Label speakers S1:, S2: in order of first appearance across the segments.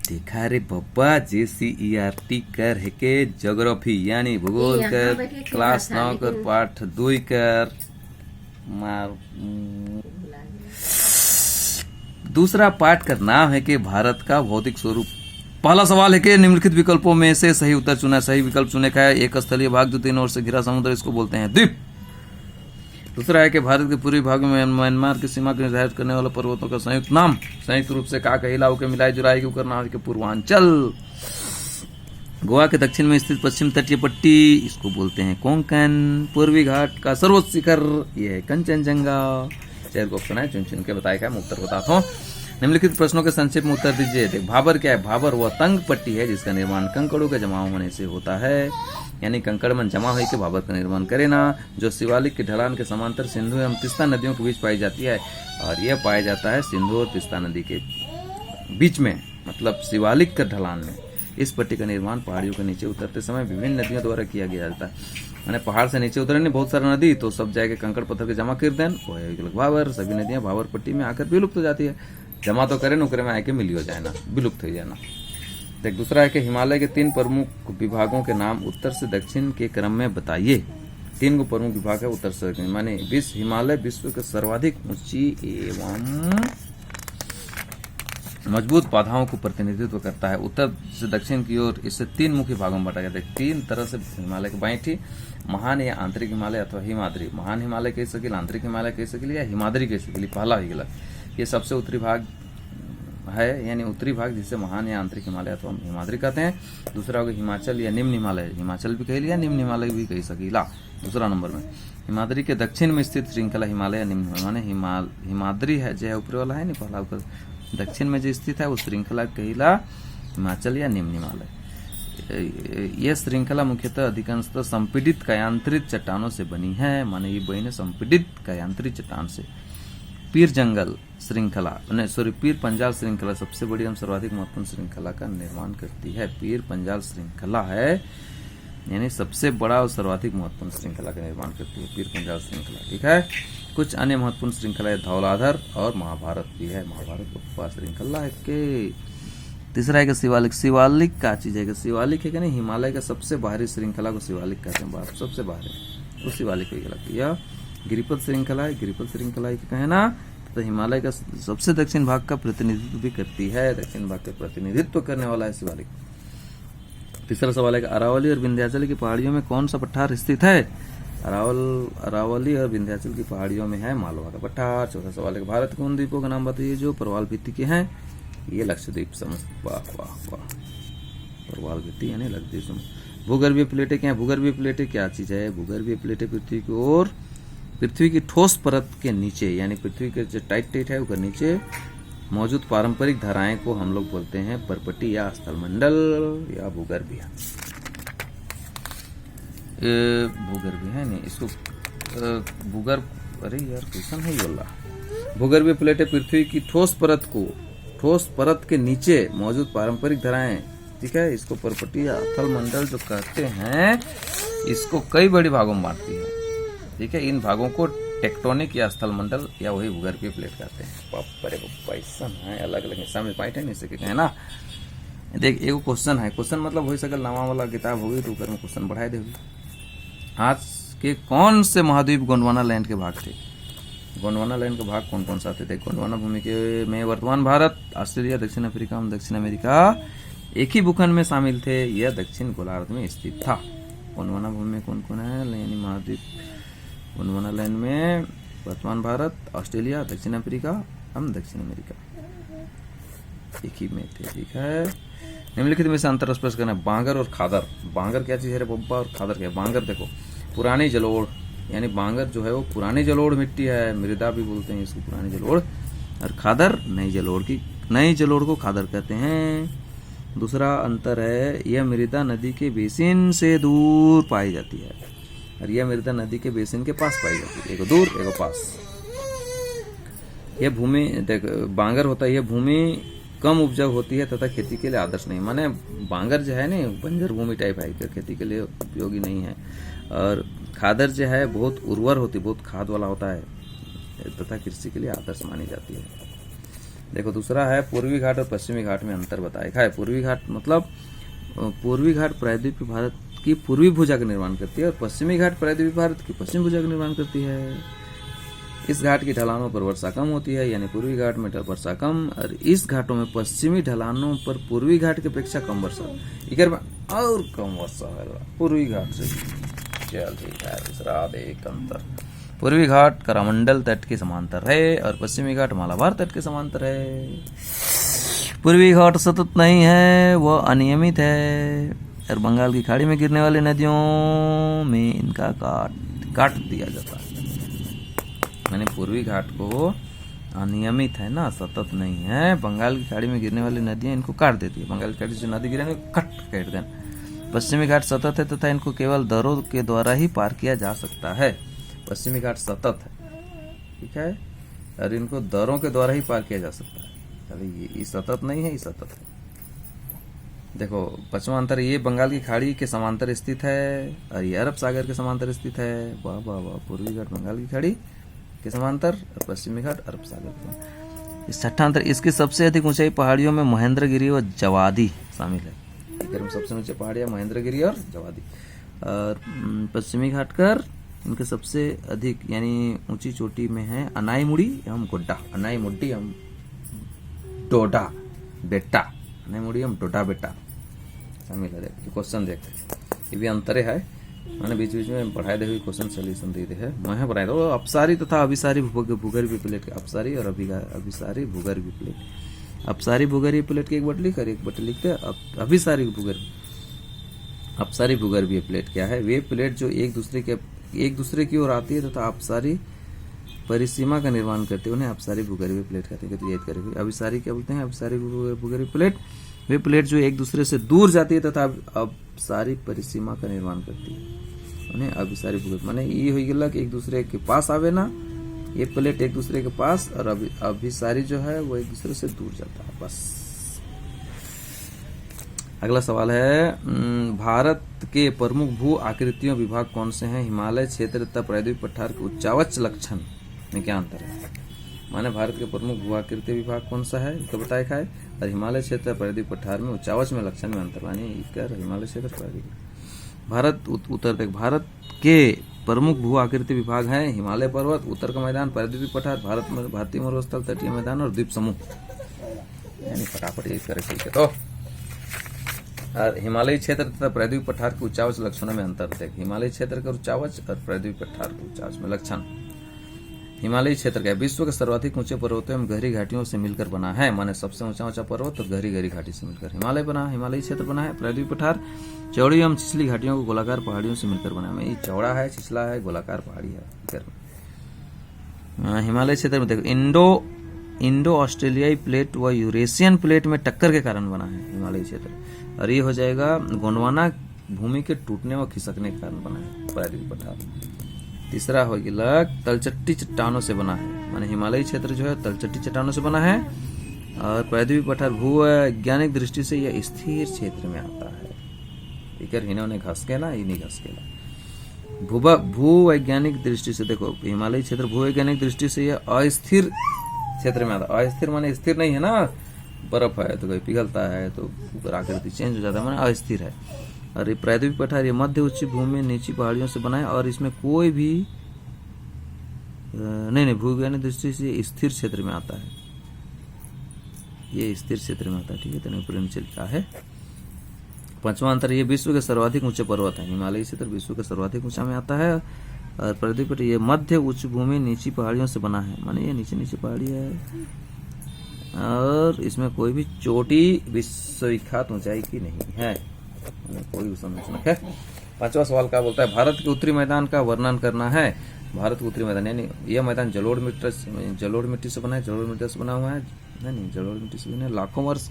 S1: देखा रे बब्बा, JCERT कर है के ज्योग्राफी यानी भूगोल कर क्लास 9 कर पाठ 2 कर मार। दूसरा पाठ का नाम है कि भारत का भौतिक स्वरूप। पहला सवाल है कि निम्नलिखित विकल्पों में से सही उत्तर चुना। सही विकल्प चुने का है एक स्थलीय भाग जो 3 ओर से घिरा समुद्र, इसको बोलते हैं द्वीप। दूसरा है कि भारत के पूर्वी भाग में म्यांमार की सीमा को निर्धारित करने वाले पर्वतों का संयुक्त नाम संयुक्त रूप से का कहिलाओ के मिलाई जुलाई के करनाल के पूर्वांचल। गोवा के दक्षिण में स्थित पश्चिम तटीय पट्टी, इसको बोलते हैं कोंकण। पूर्वी घाट का सर्वोच्च शिखर यह है कंचनजंगा। चार ऑप्शन है, चुन चुन के बताएगा, मैं उत्तर बताता हूँ। निम्नलिखित प्रश्नों के संक्षेप में उत्तर दीजिए। देख, भाबर क्या है? भाबर वह तंग पट्टी है जिसका निर्माण कंकड़ों के जमा होने से होता है, यानी कंकड़ में जमा होकर भाबर का निर्माण करे ना, जो शिवालिक की ढलान के समांतर सिंधु एवं तीस्ता नदियों के बीच पाई जाती है। और यह पाया जाता है सिंधु और तीस्ता नदी के बीच में, मतलब शिवालिक के ढलान में। इस पट्टी का निर्माण पहाड़ियों के नीचे उतरते समय विभिन्न नदियों द्वारा किया गया जाता है। मैंने पहाड़ से नीचे उतरे नहीं बहुत सारा नदी, तो सब जाके कंकड़ पत्थर के जमा कर दें, वो है भाबर। सभी नदियां भाबर पट्टी में आकर विलुप्त हो जाती है। जमा तो करे नुकरे में आके मिल हो जाए ना, विलुप्त हो जाना। देख, दूसरा है कि हिमालय के 3 प्रमुख विभागों के नाम उत्तर से दक्षिण के क्रम में बताइए। 3 को प्रमुख विभाग है उत्तर से दक्षिण, माने हिमालय विश्व के सर्वाधिक ऊंची एवं मजबूत बाधाओं को प्रतिनिधित्व करता है। उत्तर से दक्षिण की ओर इसे 3 मुख्य भागों में बांटा गया है। 3 तरह से हिमालय के बांटी, महान या आंतरिक हिमालय अथवा हिमाद्री। महान हिमालय कह सके, आंतरिक हिमालय कह सके या हिमाद्री कह सके। पहला ही गलत, ये सबसे उत्तरी भाग है, यानी उत्तरी भाग जिसे महान या आंतरिक हिमालय अथवा हिमाद्री कहते हैं। दूसरा होगा हिमाचल या निम्न हिमालय, हिमाचल भी कह लिया, निम्न हिमालय भी कह सकीला। दूसरा नंबर में हिमाद्री के दक्षिण में स्थित श्रृंखला हिमालय निम्न, माने हिमाद्री है जो ऊपर वाला है, नहीं पहला ऊपर दक्षिण में जो स्थित है उस श्रृंखला कहिला हिमाचल या निम्न हिमालय। यह श्रृंखला मुख्यतः अधिकांशतः संपीड़ित कायांतरित चट्टानों से बनी है, माने ये बनी संपीड़ित कायांतरित चट्टान से। पीर जंगल श्रृंखला, पीर पंजाल श्रृंखला सबसे बड़ी एवं सर्वाधिक महत्वपूर्ण श्रृंखला का निर्माण करती है। पीर पंजाल श्रृंखला है, यानी सबसे बड़ा और सर्वाधिक महत्वपूर्ण श्रृंखला का निर्माण करती है पीर पंजाल श्रृंखला। ठीक है, कुछ अन्य महत्वपूर्ण श्रृंखला धौलाधर और महाभारत भी है। महाभारत उपा श्रृंखला है के। तीसरा है कि शिवालिक। शिवालिक का चीज है? शिवालिक है कि नहीं, हिमालय का सबसे बाहरी श्रृंखला को शिवालिक कहते हैं। सबसे बाहरी उस शिवालिक को यह गिरिपथ श्रृंखला है। गिरिपथ श्रृंखला कहे ना, तो हिमालय का सबसे दक्षिण भाग का प्रतिनिधित्व भी करती है। दक्षिण भाग का प्रतिनिधित्व करने वाला है शिवालिक। तीसरा सवाल है कि अरावली और विंध्याचल की पहाड़ियों में कौन सा पठार स्थित है? अरावली और विंध्याचल की पहाड़ियों में है मालवा का पठार। चौथा सवाल है कि भारत के उन द्वीपों का नाम बताइए जो प्रवाल भित्ति के हैं। ये लक्षद्वीप समूह। वाह वाह वाह, प्रवाल भित्ति यानी लक्षद्वीप समूह। भूगर्भीय प्लेटें क्या है? भूगर्भीय प्लेटें क्या चीज है? भूगर्भीय प्लेटें पृथ्वी की ओर, पृथ्वी की ठोस परत के नीचे, यानी पृथ्वी के जो टाइट है उसके नीचे मौजूद पारंपरिक धाराएं को हम लोग बोलते हैं परपटी या स्थलमंडल या भूगर्भीय। भूगर्भीय है नहीं, इसको भूगर्भ, अरे यार क्वेश्चन है ये वाला। भूगर्भीय प्लेटें पृथ्वी की ठोस परत के नीचे मौजूद पारंपरिक धाराएं, ठीक है, इसको परपटी या स्थलमंडल जो कहते हैं, इसको कई बड़े भागों में बांटती है। ठीक है, इन भागों को टेक्टोनिक या स्थलमंडल या वही भूगर्भीय प्लेट कहते हैं। पैसा है अलग अलग हिस्सा में पाइट है नहीं सके है ना। देख, एगो क्वेश्चन है, क्वेश्चन मतलब हो सकल नवा वाला किताब होगी तो ऊपर में क्वेश्चन बढ़ाए देगी। आज के कौन से महाद्वीप गोंडवाना लैंड के भाग थे? गोंडवाना लैंड के भाग कौन कौन सा थे? गोंडवाना भूमि के में वर्तमान भारत, ऑस्ट्रेलिया, दक्षिण अफ्रीका एवं दक्षिण अमेरिका एक ही भूखंड में शामिल थे। यह दक्षिण गोलार्ध में स्थित था। गोंडवाना भूमि में कौन कौन है? यानी महाद्वीप गोंडवाना लैंड में वर्तमान भारत, ऑस्ट्रेलिया, दक्षिण अफ्रीका एवं दक्षिण अमेरिका एक ही में थे। ठीक है, निम्नलिखित में से अंतर स्पष्ट करना है। बांगर और खादर। बांगर क्या चीज है रे बब्बा, और खादर क्या? बांगर देखो पुरानी जलोढ़, यानी बांगर जो है वो पुरानी जलोढ़ मिट्टी है, मृदा भी बोलते हैं इसको पुरानी जलोढ़। और खादर नई जलोढ़ की, नई जलोढ़ को खादर कहते हैं। दूसरा अंतर है, यह मृदा नदी के बेसिन से दूर पाई जाती है और यह मृदा नदी के बेसिन के पास पाई जाती है। एगो दूर एगो पास। यह भूमि देख, बांगर होता है, यह भूमि कम उपजाऊ होती है तथा खेती के लिए आदर्श नहीं, माने बांगर जो है ना बंजर भूमि टाइप है, खेती के लिए उपयोगी नहीं है। और खादर जो है बहुत उर्वर होती, बहुत खाद वाला होता है तथा कृषि के लिए आदर्श मानी जाती है। देखो दूसरा है पूर्वी घाट और पश्चिमी घाट में अंतर बताया है। पूर्वी घाट मतलब पूर्वी घाट प्रायद्वीपीय भारत की पूर्वी भुजा का निर्माण करती है और पश्चिमी घाट प्रायद्वीपीय भारत की पश्चिमी भुजा का निर्माण करती है। इस घाट की ढलानों पर वर्षा कम होती है, यानी पूर्वी घाट में वर्षा कम, और इस घाटों में पश्चिमी ढलानों पर पूर्वी घाट की अपेक्षा कम वर्षा, इधर में और कम वर्षा है पूर्वी घाट से। चल ठीक है, दूसरा एक अंतर, पूर्वी घाट करामंडल तट के समांतर है और पश्चिमी घाट मालाबार तट के समांतर है। पूर्वी घाट सतत नहीं है, वह अनियमित है और बंगाल की खाड़ी में गिरने वाली नदियों में इनका काट दिया जाता है। मैंने पूर्वी घाट को अनियमित है ना, सतत नहीं है, बंगाल की खाड़ी में गिरने वाली नदियां इनको काट देती है। बंगाल की खाड़ी से नदी गिरे काट दें। पश्चिमी घाट सतत है तथा इनको केवल दरों के द्वारा ही पार किया जा सकता है। पश्चिमी घाट सतत है, ठीक है, और इनको दरों के द्वारा ही पार किया जा सकता है। ये सतत नहीं है, ये सतत है। देखो पश्चिम अंतर, ये बंगाल की खाड़ी के समांतर स्थित है और ये अरब सागर के समांतर स्थित है। वाह वाह वाह, पूर्वी घाट बंगाल की खाड़ी के समांतर और पश्चिमी घाट अरब सागर के। इस छठा अंतर, इसकी सबसे अधिक ऊंचाई पहाड़ियों में महेंद्रगिरी और जवादी शामिल है। इधर में सबसे ऊंचे पहाड़ियां महेंद्रगिरी और जवादी। और पश्चिमी घाट कर इनके सबसे अधिक यानी ऊंची चोटी में है अनाईमुड़ी एवं गोड्डा, अनाईमुड्डी एवं डोडा बेटा, अनाईमुड़ी एवं डोडा बेटा शामिल है। क्वेश्चन देखते, ये भी अंतरे है, मैंने बीच बीच में पढ़ाए दे हुए क्वेश्चन सोल्यूशन दे है। मैं पढ़ाए दो अपसारी तथा अभिसारी भूगर्भीय प्लेट, अपसारी और अभिसारी भूगर्भीय प्लेट। अपसारी भूगर्भीय प्लेट की एक बट लिख और एक बट लिखते हैं अभिसारी भूगर्भीय। अपसारी भूगर्भीय प्लेट क्या है? वे प्लेट जो एक दूसरे की ओर आती है तथा अपसारी परिसीमा का निर्माण करते हैं, उन्हें अपसारी भूगर्भीय प्लेट कहते हैं। तो याद करेंगे अभिसारी क्या बोलते हैं? अपसारी भूगर्भीय प्लेट वे प्लेट जो एक दूसरे से दूर जाती है तथा अपसारी परिसीमा का निर्माण करती है, उन्हें अभिसारी भूगर्भीय। माने ये हो गया कि एक दूसरे के पास आवे ना, ये प्लेट एक दूसरे के पास, और अभिसारी जो है वो एक दूसरे से दूर जाता है, बस। अगला सवाल है, भारत के प्रमुख भू आकृतियों विभाग कौन से हैं? हिमालय क्षेत्र तथा प्रायद्वीप पठार के उच्चावच लक्षण में क्या अंतर है? माने भारत के प्रमुख भू आकृति विभाग कौन सा है तो बताया है, और हिमालय क्षेत्र प्रायद्वीप पठार में उच्चावच में लक्षण में अंतर, मानी हिमालय क्षेत्र प्रायद्वीप। भारत के प्रमुख भू आकृति विभाग हैं हिमालय पर्वत, उत्तर का मैदान, प्रायद्वीप पठार, भारतीय मरुस्थल, तटीय मैदान और द्वीप समूह। यानी फटाफट ये करे ठीक है। तो और हिमालयी क्षेत्र तथा प्रायद्वीप पठार के उच्चावच लक्षणों में अंतर देख। हिमालयी क्षेत्र का उच्चावच और प्रायद्वीप पठार के उच्चावच में लक्षण। हिमालयी क्षेत्र का विश्व के सर्वाधिक ऊंचे पर्वतों एवं गहरी घाटियों से मिलकर बना है, माने सबसे ऊंचा पर्वत और गहरी घाटी से मिलकर हिमालय बना, हिमालयी क्षेत्र बना है। प्रायद्वीप पठार चौड़ी एवं छिछली घाटियों को गोलाकार पहाड़ियों से मिलकर बना है, ये चौड़ा है, छिछला है, गोलाकार पहाड़ी है। हिमालय क्षेत्र में देखो इंडो ऑस्ट्रेलियाई प्लेट व यूरेशियन प्लेट में टक्कर के कारण बना है हिमालयी क्षेत्र, और ये हो जाएगा गोंडवाना भूमि के टूटने व खिसकने के कारण बना है प्रायद्वीप पठार। तीसरा हो गया तलचट्टी चट्टानों से बना है, माने हिमालयी क्षेत्र जो है तलचट्टी चट्टानों से बना है, और प्रायद्वीप पठार भूवैज्ञानिक दृष्टि से यह स्थिर क्षेत्र में आता है। इकर इन्होंने घसकेला, ये नहीं घसकेला। भूवैज्ञानिक दृष्टि से देखो, हिमालयी क्षेत्र भूवैज्ञानिक दृष्टि से यह अस्थिर क्षेत्र में आता है। अस्थिर माने स्थिर नहीं है ना, बर्फ है तो कहीं पिघलता है तो ऊपर आकृति चेंज हो जाता है, माने अस्थिर है। और ये प्रायद्वीप पठार ये मध्य उच्च भूमि नीची पहाड़ियों से बना है, और इसमें कोई भी नहीं भूवैज्ञानिक दृष्टि से स्थिर क्षेत्र में आता है, ये स्थिर क्षेत्र में आता है, ठीक है। तो ऊपर नीचे लिखा है। पांचवा अंतर, ये विश्व के सर्वाधिक ऊंचे पर्वत है। हिमालयी क्षेत्र विश्व के सर्वाधिक ऊंचा में आता है, और प्रायद्वीप पठार ये मध्य उच्च भूमि नीची पहाड़ियों से बना है, माने ये नीचे पहाड़ी है, और इसमें कोई भी चोटी विश्वविख्यात ऊंचाई की नहीं है, कोई संरचना है। पांचवा सवाल क्या बोलता है? भारत के उत्तरी मैदान का वर्णन करना है। भारत के उत्तरी मैदान यानी यह मैदान जलोढ़ मिट्टी से बना है, जलोढ़ मिट्टी से बना हुआ है, नहीं जलोढ़ मिट्टी से बना है। लाखों वर्ष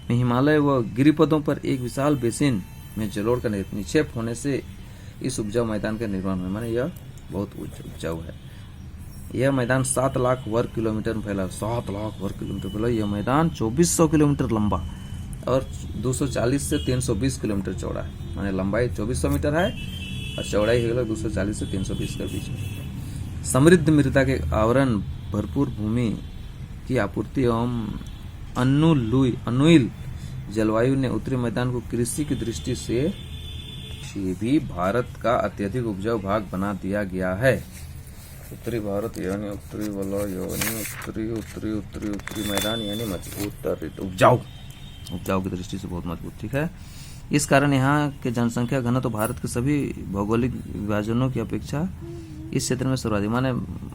S1: में हिमालय व गिरिपदों पर एक विशाल बेसिन में जलोढ़ का निक्षेप होने से इस उपजाऊ मैदान का निर्माण हुआ, माने यह बहुत उपजाऊ है। यह मैदान 7 लाख वर्ग किलोमीटर में फैला, 7 लाख वर्ग किलोमीटर फैला। यह मैदान 2400 किलोमीटर लंबा और 240 से 320 किलोमीटर चौड़ा है, माने लंबाई 2400 मीटर है और चौड़ाई है 240 से 320 के बीच में। समृद्ध मृदा के आवरण भरपूर भूमि की आपूर्ति एवं अनुकूल जलवायु ने उत्तरी मैदान को कृषि की दृष्टि से भी भारत का अत्यधिक उपजाऊ भाग बना दिया गया है। उत्तरी भारत यानी उत्तरी वाला यानी उत्तरी मैदान यानी मजबूत उपजाऊ की दृष्टि से बहुत मजबूत, ठीक है। इस कारण यहाँ के जनसंख्या घनत्व तो भारत के सभी भौगोलिक विभाजनों की अपेक्षा इस क्षेत्र में सर्वाधिक, माने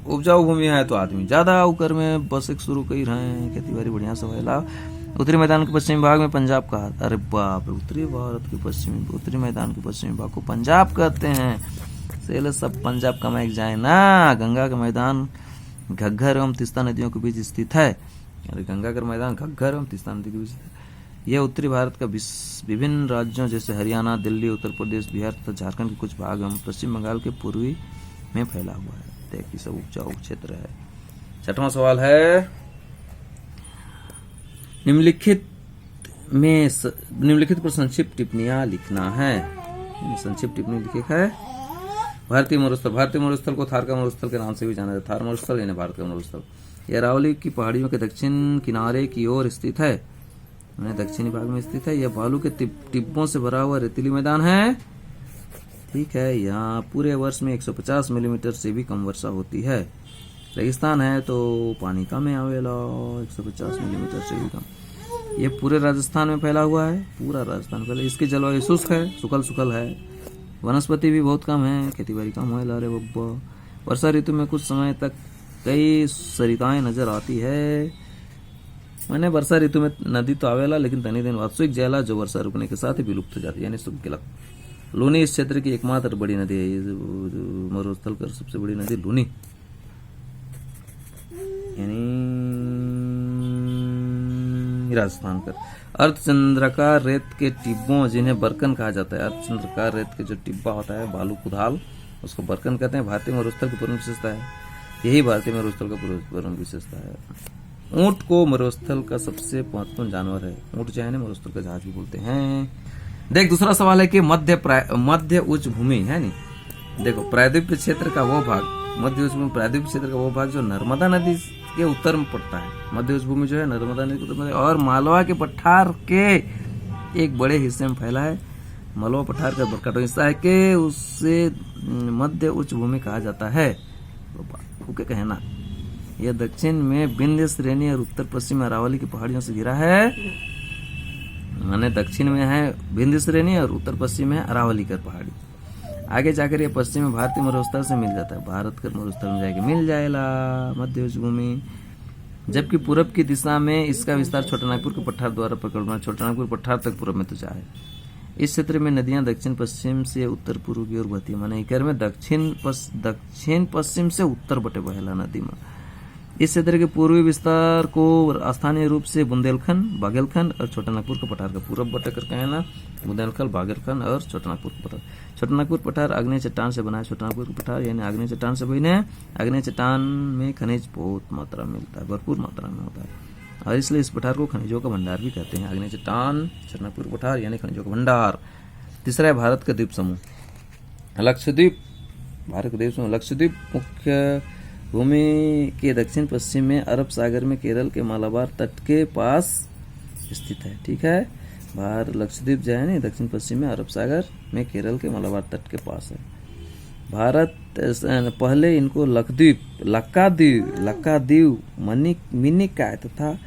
S1: उपजाऊ भूमि है तो आदमी ज्यादा उकर में बस एक शुरू कर रहे हैं, खेती बाड़ी बढ़िया से होला। उत्तरी मैदान के पश्चिमी भाग में पंजाब कहा, अरे बाप, उत्तरी भारत के उत्तरी मैदान के पश्चिमी भाग को पंजाब कहते हैं। सेले सब पंजाब कमाई जाए ना। गंगा का मैदान घग्गर एवं तीस्ता नदियों के बीच स्थित है। अरे गंगा का मैदान घग्गर एवं तीस्ता नदी के बीच स्थित है। यह उत्तरी भारत का विभिन्न राज्यों जैसे हरियाणा, दिल्ली, उत्तर प्रदेश, बिहार तथा झारखंड के कुछ भाग एवं पश्चिम बंगाल के पूर्वी में फैला हुआ है। देखिए सब उपजाऊ क्षेत्र है। छठवां सवाल है, निम्नलिखित पर संक्षिप्त टिप्पणियां लिखना है। संक्षिप्त टिप्पणी लिखे है। भारतीय मरुस्थल को थार का मरुस्थल के नाम से भी जाना जाता है। थार मरुस्थल यानी भारत का मरुस्थल। यह अरावली की पहाड़ियों के दक्षिण किनारे की ओर स्थित है, दक्षिणी भाग में स्थित है। यह बालू के टिब्बों से भरा हुआ रेतीली मैदान है, ठीक है। यहाँ पूरे वर्ष में 150 मिलीमीटर से भी कम वर्षा होती है। रेगिस्तान है तो पानी कम है, आवेला 150 मिलीमीटर से भी कम। ये पूरे राजस्थान में फैला हुआ है, पूरा राजस्थान फैला। इसकी जलवायु शुष्क है, सुखल है। वनस्पति भी बहुत कम है, खेती बाड़ी कम है। लारे बब्बा। वर्षा ऋतु में कुछ समय तक कई सरिताएं नजर आती है। मैंने वर्षा ऋतु में नदी तो आवेला, लेकिन तनी दिन बाद सूख जाएला, जो वर्षा रुकने के साथ ही विलुप्त हो जाती है, यानी सूख गया। लूनी इस क्षेत्र की एकमात्र बड़ी नदी है। ये मरुस्थल का सबसे बड़ी नदी लूनी, यानी राजस्थान का। अर्धचंद्राकार रेत के टिब्बों, जिन्हें बरकन कहा जाता है। अर्धचंद्राकार रेत के जो टिब्बा होता है, बालू कुदाल, उसको बरकन कहते हैं। भारतीय मरुस्थल की प्रमुख विशेषता है। यही भारतीय मरुस्थल का प्रमुख विशेषता है। ऊंट को मरुस्थल का सबसे महत्वपूर्ण जानवर है। ऊंट जो है ना, मरुस्थल का जहाज भी बोलते हैं। देख दूसरा सवाल है कि मध्य उच्च भूमि है नी। देखो प्रायद्वीपीय क्षेत्र का वो भाग, मध्य उच्च भूमि प्रायद्वीपीय क्षेत्र का वो भाग जो नर्मदा नदी के उत्तर में पड़ता है। मध्य उच्च भूमि जो है नर्मदा नदी के उत्तर में और मालवा के पठार के एक बड़े हिस्से में फैला है। मालवा पठार का बड़का हिस्सा है कि उससे मध्य उच्च भूमि कहा जाता है। ओके कहना। यह दक्षिण में विंध्य श्रेणी और उत्तर पश्चिम अरावली की पहाड़ियों से घिरा है। माने दक्षिण में है विंध्य श्रेणी और उत्तर पश्चिम में अरावली की पहाड़ी। आगे जाकर ये पश्चिम में भारतीय मरुस्थल से मिल जाता है। भारत के मरुस्थल में जाके मिल जाएगा मध्य उच्च भूमि। जबकि पूरब की दिशा में इसका विस्तार छोटानागपुर के पठार द्वारा पकड़ना, छोटानागपुर पठार तक पूरब में तो जाए। इस क्षेत्र में नदियां दक्षिण पश्चिम से उत्तर पूर्व की ओर बहती है। माने इकर में दक्षिण पश्चिम से उत्तर बटे बहेला नदी में। इस क्षेत्र के पूर्वी विस्तार को स्थानीय रूप से बुंदेलखंड, बागेलखंड और छोटानागपुर का पठार का पूरब बटे कर कहना। बुंदेलखंड, बागेलखंड और छोटानागपुर का पठार। छोटानागपुर पठार आग्नेय चट्टान से बना है। छोटानागपुर का पठार यानी आग्नेय चट्टान से बने हैं। आग्नेय चट्टान में खनिज बहुत मात्रा में मिलता है, भरपूर मात्रा में होता है, और इसलिए इस पठार को खनिजों का भंडार भी कहते हैं। आग्नेय चट्टान, छोटानागपुर पठार यानी खनिजों का भंडार। तीसरा है भारत का द्वीप समूह। लक्षद्वीप, भारत का द्वीप समूह। लक्षद्वीप मुख्य भूमि के दक्षिण पश्चिम में अरब सागर में केरल के मालाबार तट के पास स्थित है, ठीक है। लक्षद्वीप जो है ना, दक्षिण पश्चिम में अरब सागर में केरल के मालाबार तट के पास है। भारत पहले इनको लक्काद्वीप, मिनिकाय तथा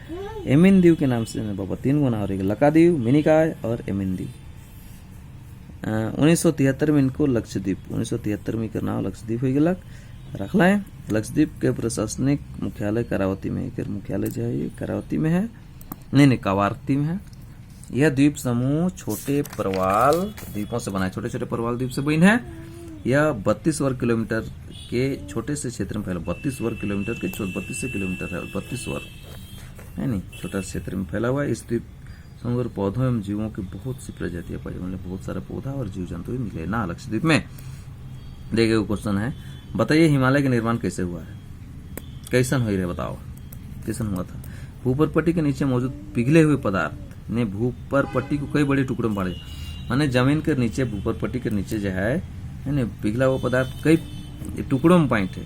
S1: एमिन द्वीप के नाम से बाबा 3 गुना हो रही है। लक्काद्वीप, मिनिकाय और एमिन द्वीप। 1973 में इनको लक्षद्वीप, 1973 में इनका नाम लक्षद्वीप हो गया रख लें। लक्षद्वीप के प्रशासनिक मुख्यालय करावती में, मुख्यालय जो है ये करावती में है, नहीं कवारती में है। यह द्वीप समूह छोटे परवाल द्वीपों से बना है। छोटे छोटे परवाल द्वीप से बना है। यह 32 वर्ग किलोमीटर के छोटे से क्षेत्र में फैला। 32 वर्ग किलोमीटर के 32 किलोमीटर है, 32 वर्ग है नहीं, छोटा क्षेत्र में फैला हुआ है। इस द्वीप समूह पौधों एवं जीवों की बहुत सी प्रजातियां पाई, मतलब बहुत सारे पौधा और जीव जंतु भी मिले ना लक्षद्वीप में। देखिए क्वेश्चन है, बताइए हिमालय का निर्माण कैसे हुआ है? कैसन हो रहे बताओ, कैसन हुआ था? भूपर पट्टी के नीचे मौजूद पिघले हुए पदार्थ ने भूपर पट्टी को कई बड़े टुकड़ों में बांटे। माने जमीन के नीचे, भूपर पट्टी के नीचे जो है ना, पिघला हुआ पदार्थ कई टुकड़ों में बांटे।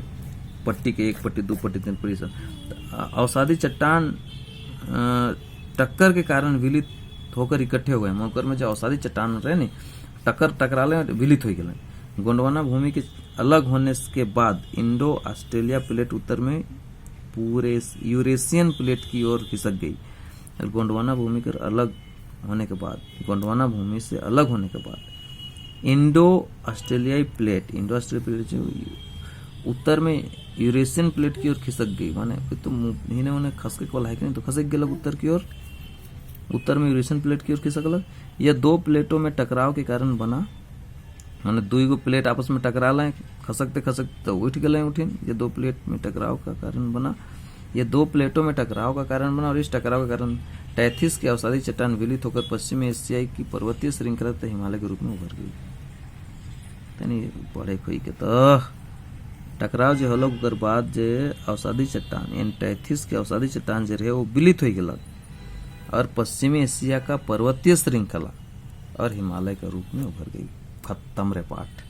S1: पट्टी के 1 पट्टी, 2 पट्टी, 3 पट्टी सब। अवसादी चट्टान टक्कर के कारण विलित होकर इकट्ठे हो गए। मकर में जो अवसादी चट्टान रहे नहीं, टकराले विलित हो गए। गोंडवाना भूमि के अलग होने के बाद इंडो ऑस्ट्रेलिया प्लेट उत्तर में पूरे यूरेशियन प्लेट की ओर खिसक गई। और गोंडवाना भूमि के अलग होने के बाद, गोंडवाना भूमि से अलग होने के बाद इंडो ऑस्ट्रेलियाई प्लेट जो उत्तर में यूरेशियन प्लेट की ओर खिसक गई। माने तो इन्हें उन्हें खसके को है कि नहीं, तो खसक गए उत्तर की ओर, उत्तर में यूरेशियन प्लेट की ओर खिसक लग। यह दो प्लेटों में टकराव के कारण बना, माने दुई प्लेट आपस में टकरा लें, खसकते खसकते उठ गए उठिन। ये दो प्लेट में टकराव का कारण बना, ये दो प्लेटों में टकराव का कारण बना। और इस टकराव के कारण टैथिस की अवसादी चट्टान विलित होकर पश्चिमी एशियाई की पर्वतीय श्रृंखला हिमालय के रूप में उभर गई। तनी पढ़े खोई के तो टकराव जो होल ओकर बाद जे अवसादी चट्टान यानी टैथिस के अवसादी चट्टान जो रहे वो विलित हो गया और पश्चिमी एशिया का पर्वतीय श्रृंखला और हिमालय के रूप में उभर गई। खत्म रे पाठ।